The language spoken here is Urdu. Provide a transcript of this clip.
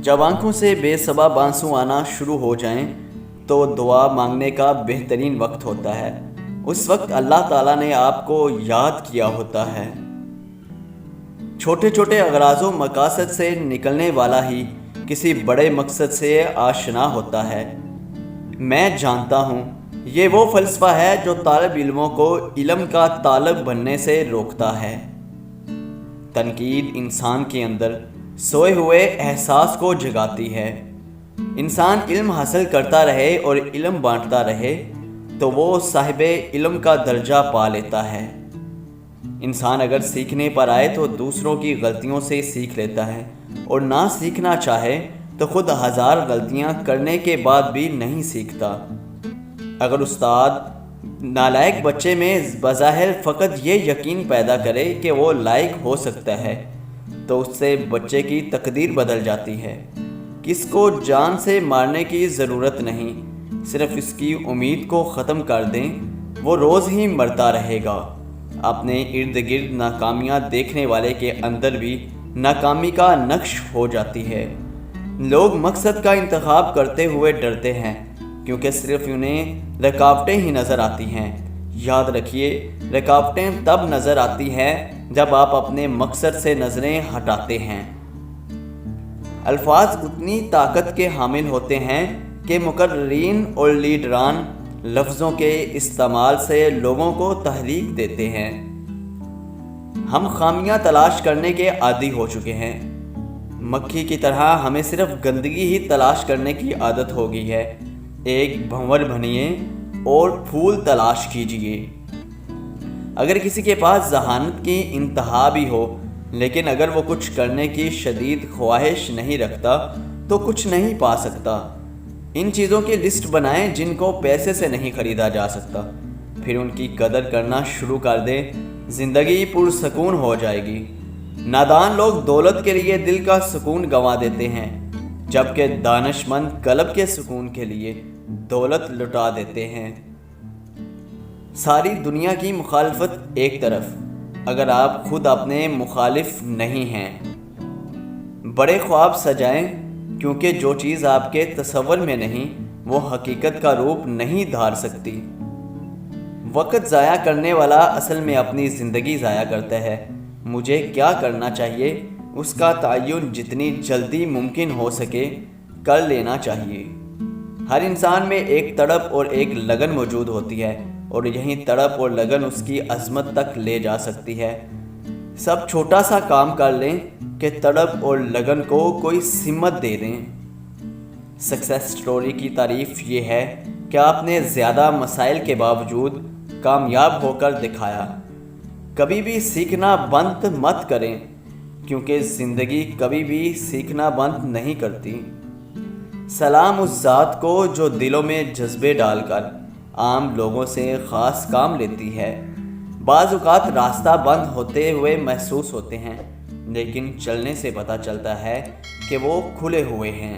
جب آنکھوں سے بے سبب آنسو آنا شروع ہو جائیں تو دعا مانگنے کا بہترین وقت ہوتا ہے۔ اس وقت اللہ تعالیٰ نے آپ کو یاد کیا ہوتا ہے۔ چھوٹے چھوٹے اغراض و مقاصد سے نکلنے والا ہی کسی بڑے مقصد سے آشنا ہوتا ہے۔ میں جانتا ہوں یہ وہ فلسفہ ہے جو طالب علموں کو علم کا طالب بننے سے روکتا ہے۔ تنقید انسان کے اندر سوئے ہوئے احساس کو جگاتی ہے۔ انسان علم حاصل کرتا رہے اور علم بانٹتا رہے تو وہ صاحب علم کا درجہ پا لیتا ہے۔ انسان اگر سیکھنے پر آئے تو دوسروں کی غلطیوں سے سیکھ لیتا ہے، اور نہ سیکھنا چاہے تو خود ہزار غلطیاں کرنے کے بعد بھی نہیں سیکھتا۔ اگر استاد نالائق بچے میں بظاہر فقط یہ یقین پیدا کرے کہ وہ لائق ہو سکتا ہے تو اس سے بچے کی تقدیر بدل جاتی ہے۔ کس کو جان سے مارنے کی ضرورت نہیں، صرف اس کی امید کو ختم کر دیں، وہ روز ہی مرتا رہے گا۔ اپنے ارد گرد ناکامیاں دیکھنے والے کے اندر بھی ناکامی کا نقش ہو جاتی ہے۔ لوگ مقصد کا انتخاب کرتے ہوئے ڈرتے ہیں کیونکہ صرف انہیں رکاوٹیں ہی نظر آتی ہیں۔ یاد رکھیے، رکاوٹیں تب نظر آتی ہیں جب آپ اپنے مقصد سے نظریں ہٹاتے ہیں۔ الفاظ اتنی طاقت کے حامل ہوتے ہیں کہ مقررین اور لیڈران لفظوں کے استعمال سے لوگوں کو تحریک دیتے ہیں۔ ہم خامیاں تلاش کرنے کے عادی ہو چکے ہیں۔ مکھی کی طرح ہمیں صرف گندگی ہی تلاش کرنے کی عادت ہو گئی ہے۔ ایک بھنور بنیے اور پھول تلاش کیجیے۔ اگر کسی کے پاس ذہانت کی انتہا بھی ہو لیکن اگر وہ کچھ کرنے کی شدید خواہش نہیں رکھتا تو کچھ نہیں پا سکتا۔ ان چیزوں کی لسٹ بنائیں جن کو پیسے سے نہیں خریدا جا سکتا، پھر ان کی قدر کرنا شروع کر دیں، زندگی پرسکون ہو جائے گی۔ نادان لوگ دولت کے لیے دل کا سکون گنوا دیتے ہیں، جبکہ دانش مند قلب کے سکون کے لیے دولت لٹا دیتے ہیں۔ ساری دنیا کی مخالفت ایک طرف، اگر آپ خود اپنے مخالف نہیں ہیں۔ بڑے خواب سجائیں کیونکہ جو چیز آپ کے تصور میں نہیں وہ حقیقت کا روپ نہیں دھار سکتی۔ وقت ضائع کرنے والا اصل میں اپنی زندگی ضائع کرتا ہے۔ مجھے کیا کرنا چاہیے اس کا تعین جتنی جلدی ممکن ہو سکے کر لینا چاہیے۔ ہر انسان میں ایک تڑپ اور ایک لگن موجود ہوتی ہے، اور یہی تڑپ اور لگن اس کی عظمت تک لے جا سکتی ہے۔ سب چھوٹا سا کام کر لیں کہ تڑپ اور لگن کو کوئی سمت دے دیں۔ سکسیس سٹوری کی تعریف یہ ہے کہ آپ نے زیادہ مسائل کے باوجود کامیاب ہو کر دکھایا۔ کبھی بھی سیکھنا بند مت کریں کیونکہ زندگی کبھی بھی سیکھنا بند نہیں کرتی۔ سلام اس ذات کو جو دلوں میں جذبے ڈال کر عام لوگوں سے خاص کام لیتی ہے۔ بعض اوقات راستہ بند ہوتے ہوئے محسوس ہوتے ہیں لیکن چلنے سے پتہ چلتا ہے کہ وہ کھلے ہوئے ہیں۔